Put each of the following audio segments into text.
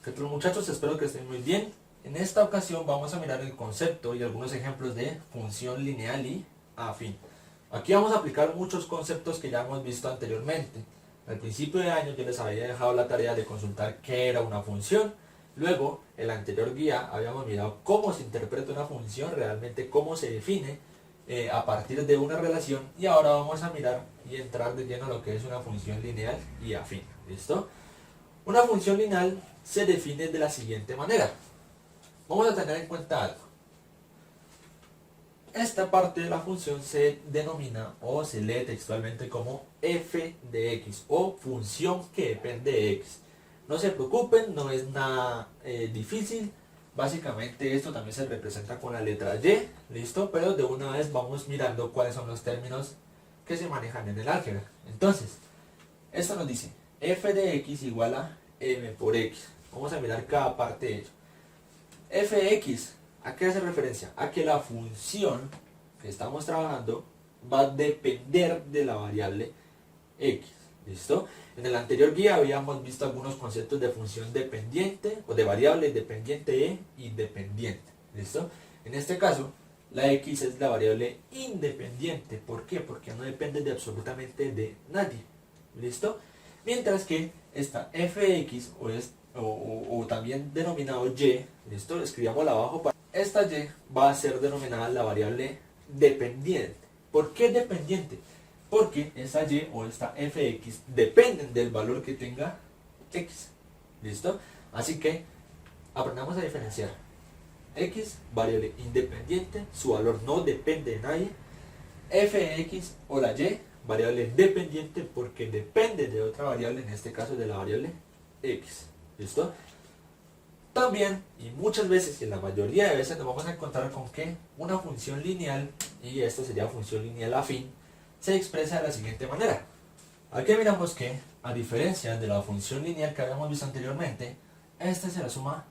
¿Qué tal, muchachos? Espero que estén muy bien. En esta ocasión vamos a mirar el concepto y algunos ejemplos de función lineal y afín. Aquí vamos a aplicar muchos conceptos que ya hemos visto anteriormente. Al principio de año yo les había dejado la tarea de consultar qué era una función. Luego, en la anterior guía habíamos mirado cómo se interpreta una función, realmente cómo se define a partir de una relación. Y ahora vamos a mirar y entrar de lleno a lo que es una función lineal y afín. ¿Listo? Una función lineal se define de la siguiente manera. Vamos a tener en cuenta algo. Esta parte de la función se denomina o se lee textualmente como f de x o función que depende de x. No se preocupen, no es nada difícil. Básicamente esto también se representa con la letra y, ¿listo? Pero de una vez vamos mirando cuáles son los términos que se manejan en el álgebra. Entonces, esto nos dice f de x igual a m por x. Vamos a mirar cada parte de ello. F de x, ¿a qué hace referencia? A que la función que estamos trabajando va a depender de la variable x. ¿Listo? En el anterior guía habíamos visto algunos conceptos de función dependiente o de variable dependiente e independiente. ¿Listo? En este caso, la x es la variable independiente. ¿Por qué? Porque no depende de absolutamente de nadie. ¿Listo? Mientras que esta fx o también denominado y, ¿listo? Escribámosla abajo. Esta y va a ser denominada la variable dependiente. ¿Por qué dependiente? Porque esta y o esta fx dependen del valor que tenga x. ¿Listo? Así que aprendamos a diferenciar. X, variable independiente, su valor no depende de nadie. Fx o la y, variable dependiente porque depende de otra variable, en este caso de la variable x. ¿Listo? También, y muchas veces, y en la mayoría de veces, nos vamos a encontrar con que una función lineal, y esto sería función lineal afín, se expresa de la siguiente manera. Aquí miramos que, a diferencia de la función lineal que habíamos visto anteriormente, esta se le suma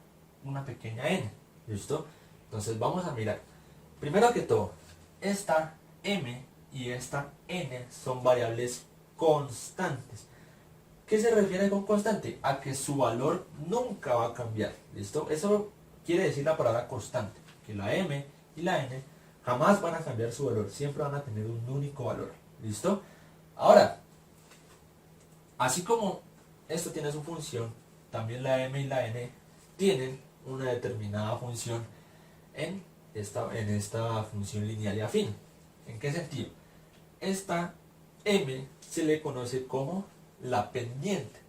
una pequeña n. ¿Listo? Entonces vamos a mirar. Primero que todo, esta m y esta n son variables constantes. ¿Qué se refiere con constante? A que su valor nunca va a cambiar. ¿Listo? Eso quiere decir la palabra constante. Que la m y la n jamás van a cambiar su valor. Siempre van a tener un único valor. ¿Listo? Ahora, así como esto tiene su función, también la m y la n tienen una determinada función en esta función lineal y afín. ¿En qué sentido? Esta m se le conoce como la pendiente.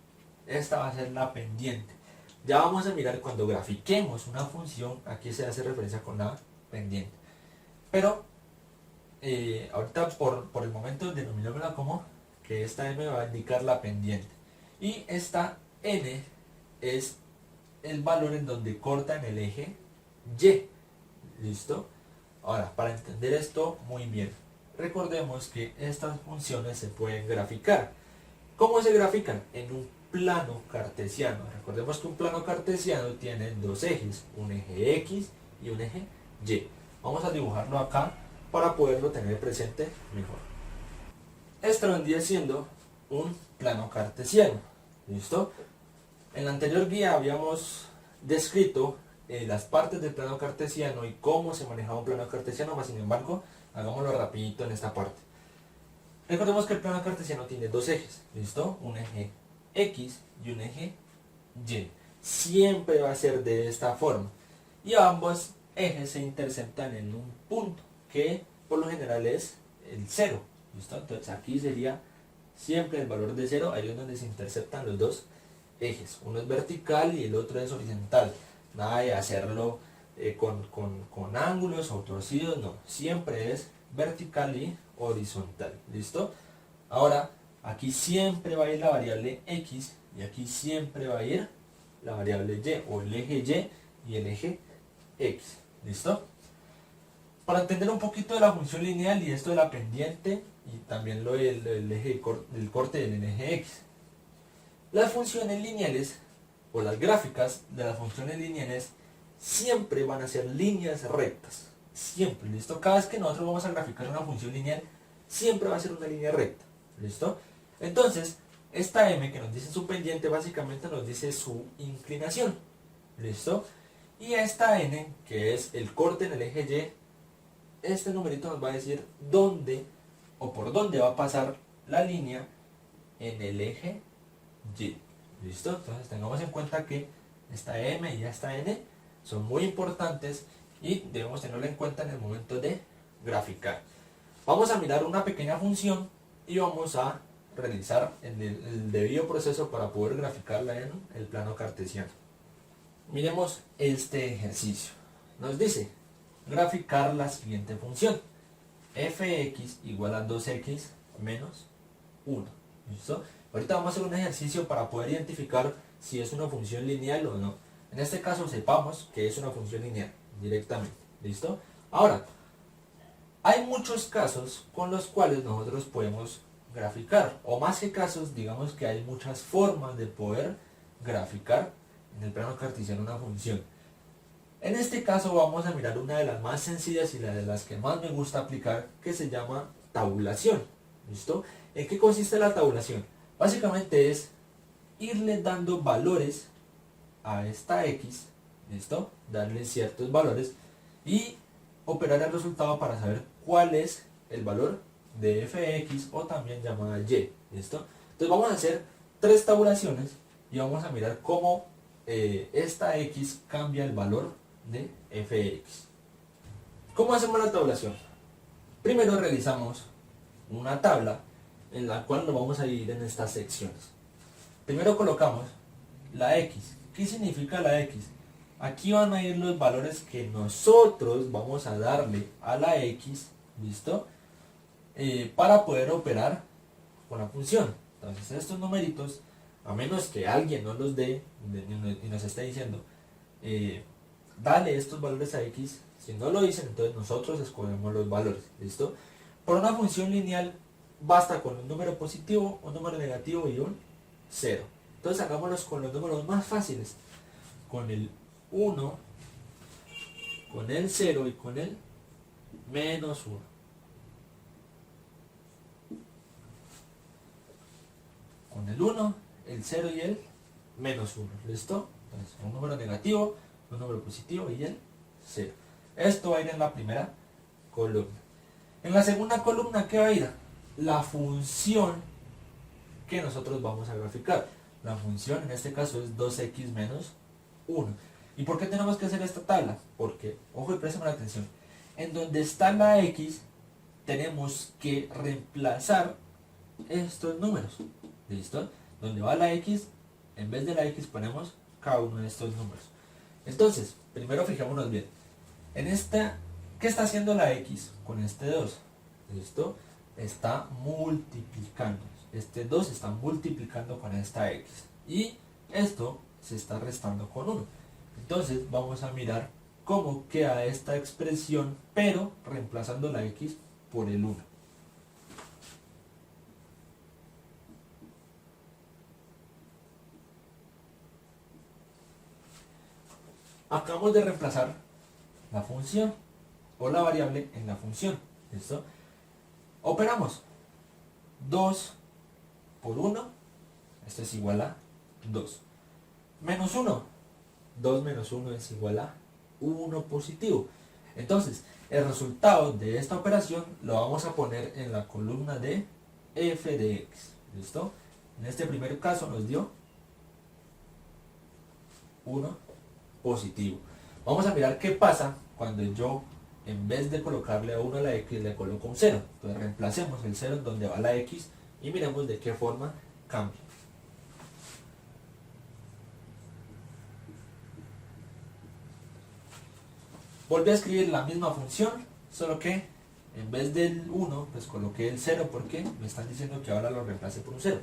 Esta va a ser la pendiente. Ya vamos a mirar cuando grafiquemos una función, aquí se hace referencia con la pendiente. Pero ahorita por el momento denominémosla como que esta m va a indicar la pendiente. Y esta n es el valor en donde corta en el eje y. ¿Listo? Ahora, para entender esto muy bien, recordemos que estas funciones se pueden graficar. ¿Cómo se grafican? En un plano cartesiano. Recordemos que un plano cartesiano tiene dos ejes, un eje x y un eje y. Vamos a dibujarlo acá para poderlo tener presente mejor. Esto vendría siendo un plano cartesiano. ¿Listo? En la anterior guía habíamos descrito las partes del plano cartesiano y cómo se manejaba un plano cartesiano, más sin embargo, hagámoslo rapidito en esta parte. Recordemos que el plano cartesiano tiene dos ejes, ¿listo? Un eje X y un eje Y. Siempre va a ser de esta forma. Y ambos ejes se interceptan en un punto, que por lo general es el 0, ¿listo? Entonces aquí sería siempre el valor de 0, ahí es donde se interceptan los dos ejes. Uno es vertical y el otro es horizontal. Nada de hacerlo con ángulos o torcidos, no. Siempre es vertical y horizontal. ¿Listo? Ahora, aquí siempre va a ir la variable x y aquí siempre va a ir la variable y o el eje y el eje x. ¿Listo? Para entender un poquito de la función lineal y esto de la pendiente y también lo del eje del corte del eje x. Las funciones lineales o las gráficas de las funciones lineales siempre van a ser líneas rectas. Siempre, ¿listo? Cada vez que nosotros vamos a graficar una función lineal, siempre va a ser una línea recta. ¿Listo? Entonces, esta m que nos dice su pendiente, básicamente nos dice su inclinación. ¿Listo? Y esta n, que es el corte en el eje Y, este numerito nos va a decir dónde o por dónde va a pasar la línea en el eje Y. ¿Listo? Entonces tengamos en cuenta que esta M y esta N son muy importantes y debemos tenerlo en cuenta en el momento de graficar. Vamos a mirar una pequeña función y vamos a realizar el debido proceso para poder graficarla en el plano cartesiano. Miremos este ejercicio. Nos dice graficar la siguiente función: fx igual a 2x menos 1. ¿Listo? Ahorita vamos a hacer un ejercicio para poder identificar si es una función lineal o no. En este caso sepamos que es una función lineal directamente. ¿Listo? Ahora, hay muchos casos con los cuales nosotros podemos graficar, o más que casos, digamos que hay muchas formas de poder graficar en el plano cartesiano una función. En este caso vamos a mirar una de las más sencillas y la de las que más me gusta aplicar, que se llama tabulación. ¿Listo? ¿En qué consiste la tabulación? Básicamente es irle dando valores a esta x, ¿listo? Darle ciertos valores y operar el resultado para saber cuál es el valor de fx, o también llamada y, ¿listo? Entonces vamos a hacer tres tabulaciones y vamos a mirar cómo esta x cambia el valor de fx. ¿Cómo hacemos la tabulación? Primero realizamos una tabla en la cual nos vamos a dividir en estas secciones. Primero colocamos la x. ¿Qué significa la x? Aquí van a ir los valores que nosotros vamos a darle a la x, ¿listo? Para poder operar con la función. Entonces estos numeritos, a menos que alguien nos los dé y nos esté diciendo dale estos valores a x, si no lo dicen, entonces nosotros escogemos los valores, ¿listo? Por una función lineal basta con un número positivo, un número negativo y un 0. Entonces hagámoslos con los números más fáciles, con el 1, con el 0 y con el menos 1. Con el 1, el 0 y el menos 1, ¿listo? Entonces un número negativo, un número positivo y el 0. Esto va a ir en la primera columna. En la segunda columna, ¿qué va a ir? La función que nosotros vamos a graficar. La función en este caso es 2x menos 1. ¿Y por qué tenemos que hacer esta tabla? Porque, ojo y préstame la atención, en donde está la x tenemos que reemplazar estos números. ¿Listo? Donde va la x, en vez de la x ponemos cada uno de estos números. Entonces, primero fijémonos bien. En esta, ¿qué está haciendo la x con este 2? ¿Listo? Está multiplicando. Este 2 está multiplicando con esta x. Y esto se está restando con 1. Entonces vamos a mirar cómo queda esta expresión, pero reemplazando la x por el 1. Acabamos de reemplazar la función o la variable en la función. ¿Listo? Operamos 2 por 1, esto es igual a 2. Menos 1, 2 menos 1 es igual a 1 positivo. Entonces, el resultado de esta operación lo vamos a poner en la columna de f de x. ¿Listo? En este primer caso nos dio 1 positivo. Vamos a mirar qué pasa cuando yo, en vez de colocarle a 1 a la x, le coloco un 0. Entonces reemplacemos el 0 en donde va la x y miremos de qué forma cambia. Volví a escribir la misma función, solo que en vez del 1, pues coloqué el 0 porque me están diciendo que ahora lo reemplace por un 0.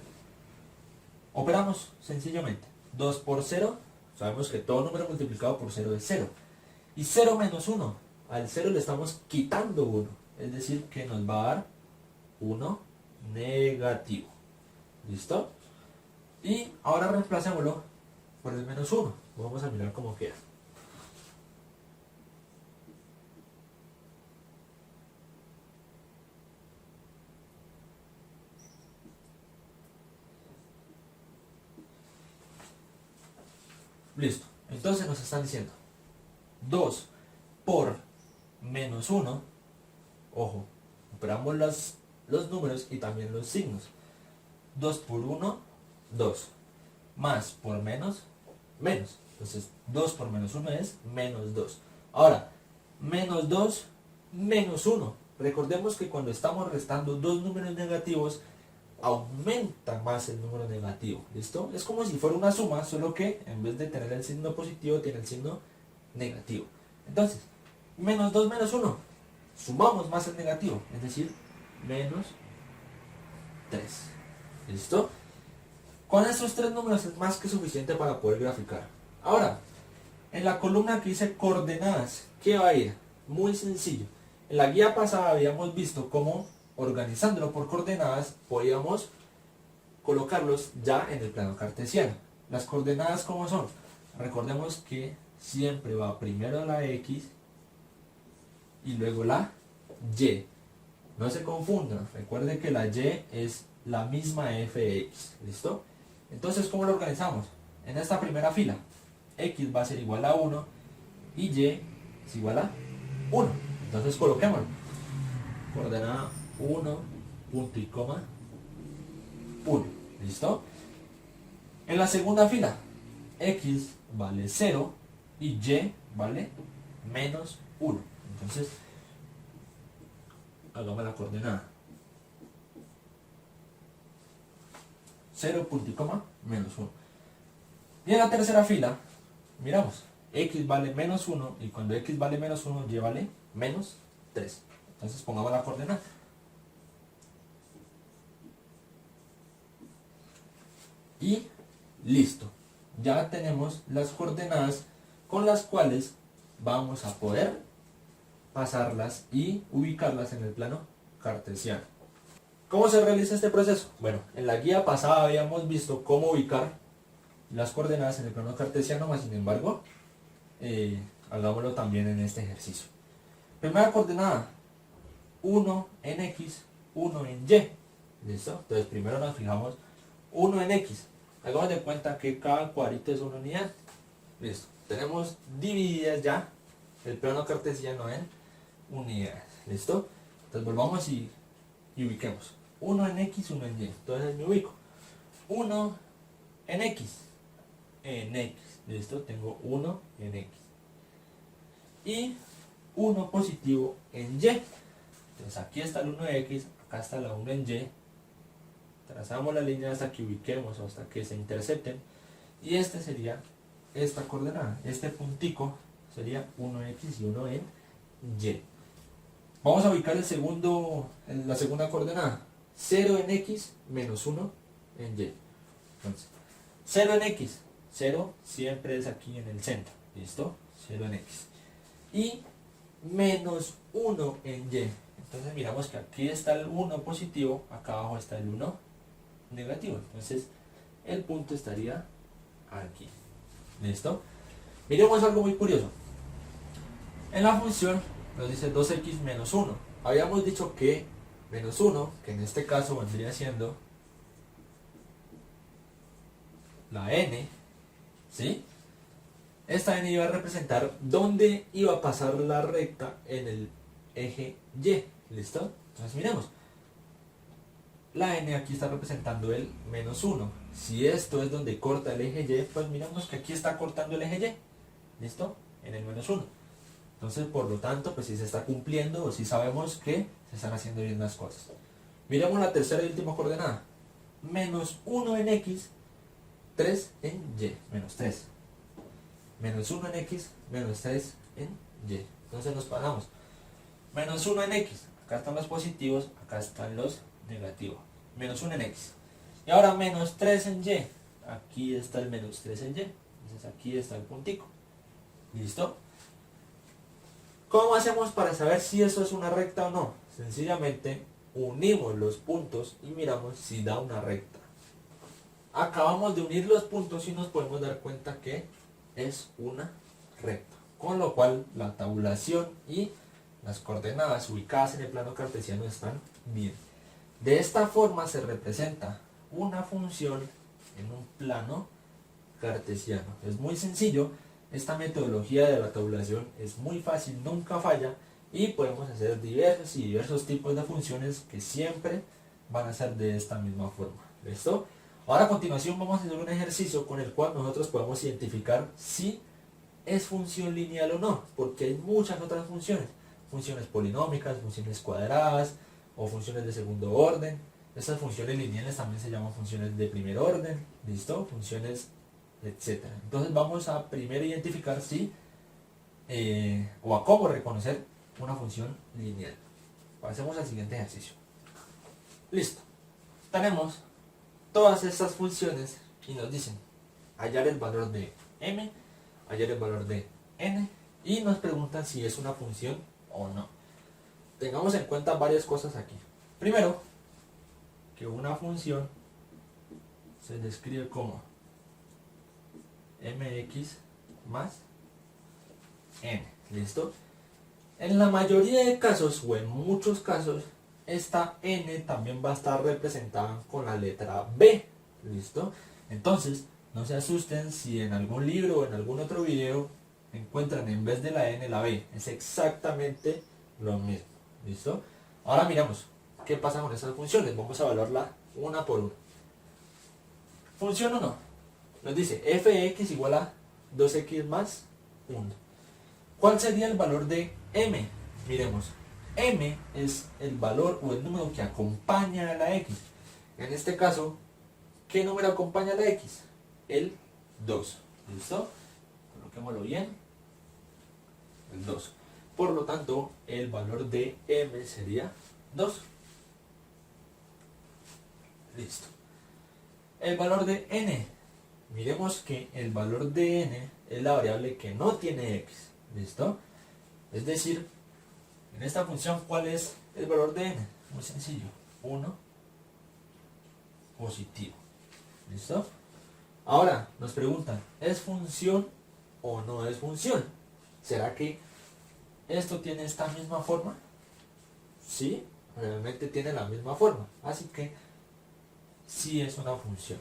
Operamos sencillamente. 2 por 0, sabemos que todo número multiplicado por 0 es 0. Y 0 menos 1, al 0 le estamos quitando 1, es decir, que nos va a dar 1 negativo. ¿Listo? Y ahora reemplacémoslo por el menos 1. Vamos a mirar cómo queda. Listo. Entonces nos están diciendo 2 por menos 1, ojo, operamos los números y también los signos. 2 por 1, 2, más por menos, menos. Entonces 2 por menos 1 es menos 2. Ahora, menos 2, menos 1. Recordemos que cuando estamos restando dos números negativos, aumenta más el número negativo. ¿Listo? Es como si fuera una suma, solo que en vez de tener el signo positivo, tiene el signo negativo. Entonces, menos 2 menos 1. Sumamos más el negativo, es decir, menos 3. ¿Listo? Con estos tres números es más que suficiente para poder graficar. Ahora, en la columna que dice coordenadas, ¿qué va a ir? Muy sencillo. En la guía pasada habíamos visto cómo, organizándolo por coordenadas, podíamos colocarlos ya en el plano cartesiano. Las coordenadas, ¿cómo son? Recordemos que siempre va primero la X y luego la Y. No se confundan, recuerden que la Y es la misma fx. ¿Listo? Entonces, ¿cómo lo organizamos? En esta primera fila, X va a ser igual a 1 y Y es igual a 1. Entonces coloquémoslo. Coordenada 1, punto y coma, 1. ¿Listo? En la segunda fila, X vale 0 y Y vale menos 1. Entonces, hagamos la coordenada. 0, punto y coma, menos 1. Y en la tercera fila, miramos, X vale menos 1 y cuando X vale menos 1, Y vale menos 3. Entonces pongamos la coordenada. Y listo. Ya tenemos las coordenadas con las cuales vamos a poder pasarlas y ubicarlas en el plano cartesiano. ¿Cómo se realiza este proceso? Bueno, en la guía pasada habíamos visto cómo ubicar las coordenadas en el plano cartesiano, más sin embargo, hagámoslo también en este ejercicio. Primera coordenada, 1 en X, 1 en Y. ¿Listo? Entonces primero nos fijamos 1 en X. Hagamos de cuenta que cada cuadrito es una unidad. Listo. Tenemos divididas ya el plano cartesiano en unidades. ¿Listo? Entonces volvamos y ubiquemos. 1 en X, 1 en Y. Entonces me ubico. 1 en X. En X. ¿Listo? Tengo 1 en X. Y 1 positivo en Y. Entonces aquí está el 1 de X, acá está la 1 en Y. Trazamos la línea hasta que ubiquemos o hasta que se intercepten. Y este sería esta coordenada. Este puntico sería 1x y 1 en Y. Vamos a ubicar la segunda coordenada. 0 en X menos 1 en Y. Entonces, 0 en X. 0 siempre es aquí en el centro. ¿Listo? 0 en X. Y menos 1 en Y. Entonces miramos que aquí está el 1 positivo, acá abajo está el 1 negativo. Entonces el punto estaría aquí. ¿Listo? Miremos algo muy curioso. En la función nos dice 2x menos 1. Habíamos dicho que menos 1, que en este caso vendría siendo la n, ¿sí? Esta n iba a representar dónde iba a pasar la recta en el eje Y. ¿Listo? Entonces miremos. La n aquí está representando el menos 1. Si esto es donde corta el eje Y, pues miramos que aquí está cortando el eje Y. ¿Listo? En el menos 1. Entonces, por lo tanto, pues si se está cumpliendo o si sabemos que se están haciendo bien las cosas. Miremos la tercera y última coordenada. Menos 1 en X, 3 en Y. Menos 3. Menos 1 en X, menos 3 en Y. Entonces nos pasamos. Menos 1 en X. Acá están los positivos, acá están los negativos. Menos 1 en X. Y ahora menos 3 en Y. Aquí está el menos 3 en Y. Entonces aquí está el puntico. ¿Listo? ¿Cómo hacemos para saber si eso es una recta o no? Sencillamente unimos los puntos y miramos si da una recta. Acabamos de unir los puntos y nos podemos dar cuenta que es una recta. Con lo cual la tabulación y las coordenadas ubicadas en el plano cartesiano están bien. De esta forma se representa una función en un plano cartesiano. Es muy sencillo, Esta metodología de la tabulación es muy fácil, nunca falla y podemos hacer diversos tipos de funciones que siempre van a ser de esta misma forma. ¿Listo? Ahora a continuación vamos a hacer un ejercicio con el cual nosotros podemos identificar si es función lineal o no, porque hay muchas otras funciones. Funciones polinómicas, funciones cuadradas o funciones de segundo orden. Estas funciones lineales también se llaman funciones de primer orden, ¿listo? Funciones, etcétera. Entonces vamos a primero identificar si o a cómo reconocer una función lineal. Pasemos al siguiente ejercicio. Listo. Tenemos todas estas funciones y nos dicen hallar el valor de m, hallar el valor de n y nos preguntan si es una función o no. Tengamos en cuenta varias cosas aquí. Primero, que una función se describe como mx más n. ¿Listo? En la mayoría de casos o en muchos casos esta n también va a estar representada con la letra b. ¿Listo? Entonces no se asusten si en algún libro o en algún otro video encuentran en vez de la n la b. Es exactamente lo mismo. ¿Listo? Ahora miramos qué pasa con esas funciones. Vamos a evaluarla una por una. Función 1 nos dice f de x igual a 2x más 1. ¿Cuál sería el valor de m? Miremos. M es el valor o el número que acompaña a la x. En este caso, ¿qué número acompaña a la x? El 2. ¿Listo? Coloquémoslo bien. El 2. Por lo tanto, el valor de m sería 2. Listo. El valor de n. Miremos que el valor de n es la variable que no tiene x. ¿Listo? Es decir, en esta función, ¿cuál es el valor de n? Muy sencillo. 1 positivo. ¿Listo? Ahora nos preguntan, ¿es función o no es función? ¿Será que esto tiene esta misma forma? Sí, realmente tiene la misma forma. Así que sí es una función.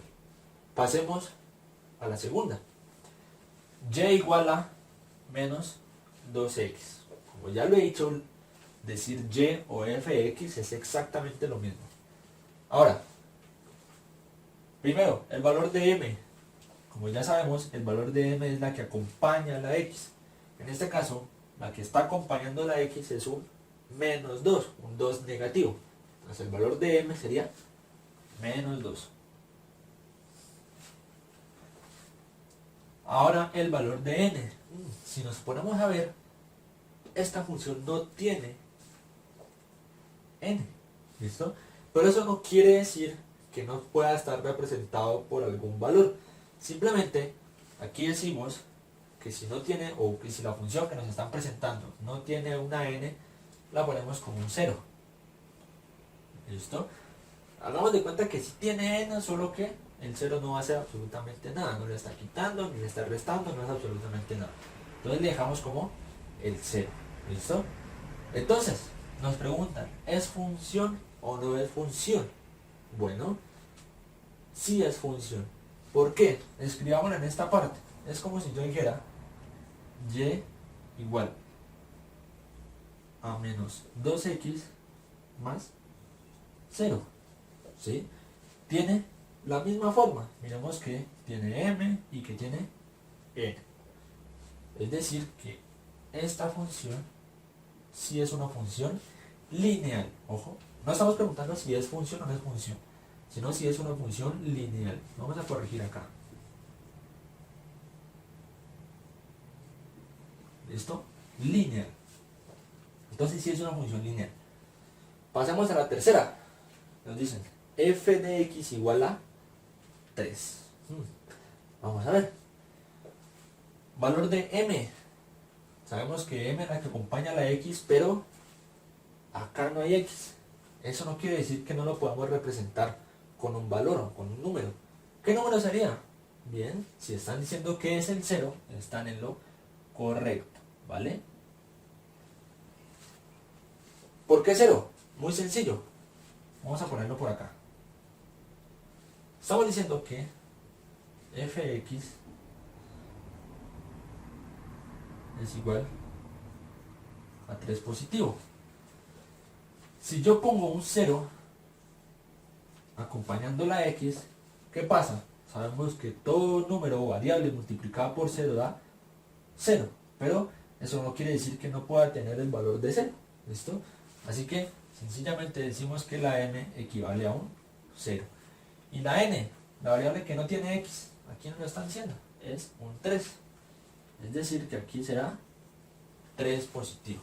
Pasemos a la segunda. Y igual a menos 2x. Como ya lo he dicho, decir y o f de x es exactamente lo mismo. Ahora, primero, el valor de m. Como ya sabemos, el valor de m es la que acompaña a la x. En este caso, la que está acompañando a la x es un menos 2, un 2 negativo. Entonces el valor de m sería menos 2. Ahora el valor de n. Si nos ponemos a ver, esta función no tiene n. ¿Listo? Pero eso no quiere decir que no pueda estar representado por algún valor. Simplemente aquí decimos que si no tiene, o que si la función que nos están presentando no tiene una n, la ponemos como un 0. ¿Listo? Hagamos de cuenta que si tiene n, solo que el 0 no va a hacer absolutamente nada, no le está quitando, ni le está restando, no es absolutamente nada. Entonces le dejamos como el 0. ¿Listo? Entonces, nos preguntan, ¿es función o no es función? Bueno, sí es función. ¿Por qué? Escribámoslo en esta parte. Es como si yo dijera y igual a menos 2x más 0. ¿Sí? Tiene la misma forma. Miremos que tiene m y que tiene n. Es decir, que esta función sí es una función lineal. Ojo, no estamos preguntando si es función o no es función, sino si es una función lineal. Vamos a corregir acá. ¿Listo? Lineal. Entonces sí es una función lineal. Pasemos a la tercera. Nos dicen f de x igual a 3. Vamos a ver. Valor de m. Sabemos que m es la que acompaña a la x, pero acá no hay x. Eso no quiere decir que no lo podamos representar con un valor o con un número. ¿Qué número sería? Bien, si están diciendo que es el 0, están en lo correcto, ¿vale? ¿Por qué 0? Muy sencillo. Vamos a ponerlo por acá. Estamos diciendo que f(x) es igual a 3 positivo. Si yo pongo un 0 acompañando la x, ¿qué pasa? Sabemos que todo número o variable multiplicada por 0 da 0, pero eso no quiere decir que no pueda tener el valor de 0, ¿listo? Así que sencillamente decimos que la m equivale a un 0. Y la n, la variable que no tiene x, aquí no lo están diciendo, es un 3. Es decir, que aquí será 3 positivo.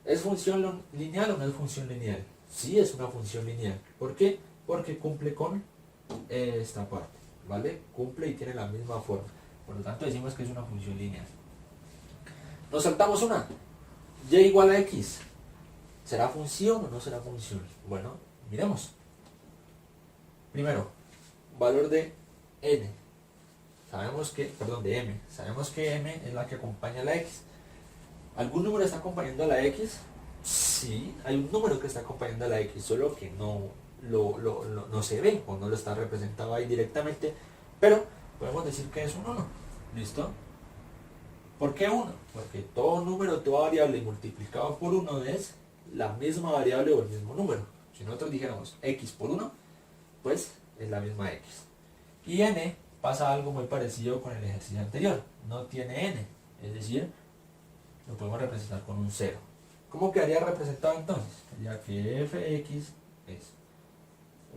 ¿Es función lineal o no es función lineal? Sí, es una función lineal. ¿Por qué? Porque cumple con esta parte, ¿vale? Cumple y tiene la misma forma. Por lo tanto, decimos que es una función lineal. Nos saltamos una. Y igual a x. ¿Será función o no será función? Bueno, miremos. Primero, valor de n. Sabemos que, perdón, de m. Sabemos que m es la que acompaña a la x. ¿Algún número está acompañando a la x? Sí, hay un número que está acompañando a la x, solo que no se ve o no lo está representado ahí directamente, pero podemos decir que es un 1. ¿Listo? ¿Por qué 1? Porque todo número, toda variable multiplicado por 1 es la misma variable o el mismo número. Si nosotros dijéramos x por 1, pues es la misma x. Y n pasa algo muy parecido con el ejercicio anterior. No tiene n, es decir, lo podemos representar con un 0. ¿Cómo quedaría representado entonces? Ya que fx es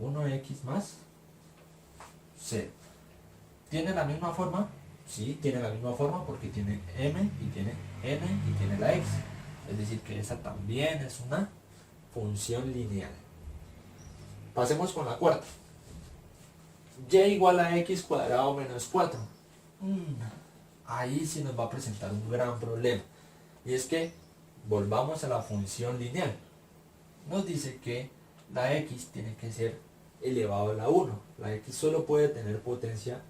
1x más 0. ¿Tiene la misma forma? Sí, tiene la misma forma porque tiene m y tiene n y tiene la x. Es decir, que esa también es una función lineal. Pasemos con la cuarta. Y igual a x cuadrado menos 4. Ahí sí nos va a presentar un gran problema. Y es que volvamos a la función lineal. Nos dice que la x tiene que ser elevado a la 1. La x solo puede tener potencia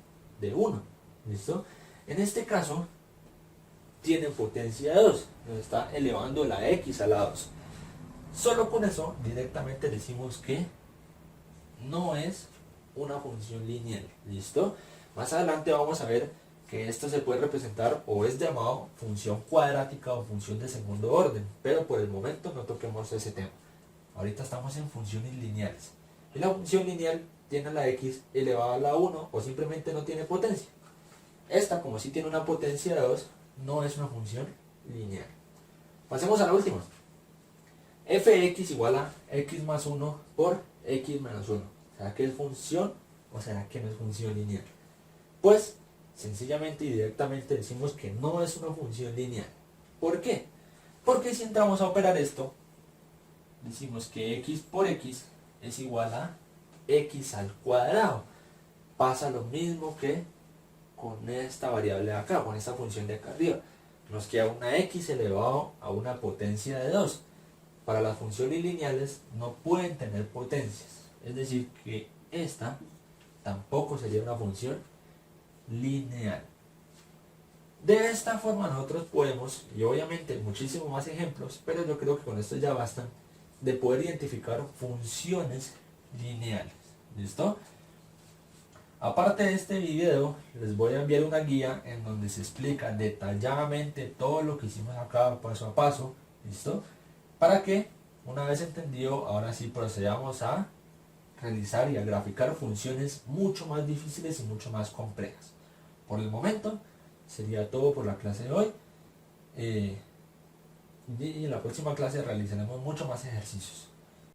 de 1. ¿Listo? En este caso, tiene potencia de 2. Nos está elevando la x a la 2. Solo con eso, directamente decimos que no es una función lineal. ¿Listo? Más adelante vamos a ver que esto se puede representar o es llamado función cuadrática o función de segundo orden, pero por el momento no toquemos ese tema. Ahorita estamos en funciones lineales. Y la función lineal tiene la x elevada a la 1 o simplemente no tiene potencia. Esta, como si tiene una potencia de 2, no es una función lineal. Pasemos a la última. Fx igual a x más 1 por x menos 1. ¿Será que es función o será que no es función lineal? Pues sencillamente y directamente decimos que no es una función lineal. ¿Por qué? Porque si entramos a operar esto, decimos que x por x es igual a x al cuadrado. Pasa lo mismo que con esta variable de acá, con esta función de acá arriba. Nos queda una x elevado a una potencia de 2. Para las funciones lineales no pueden tener potencias. Es decir, que esta tampoco sería una función lineal. De esta forma nosotros podemos, y obviamente muchísimos más ejemplos, pero yo creo que con esto ya bastan, de poder identificar funciones lineales. ¿Listo? Aparte de este video, les voy a enviar una guía en donde se explica detalladamente todo lo que hicimos acá paso a paso. ¿Listo? Para que, una vez entendido, ahora sí procedamos a realizar y a graficar funciones mucho más difíciles y mucho más complejas. Por el momento, sería todo por la clase de hoy. Y en la próxima clase realizaremos mucho más ejercicios.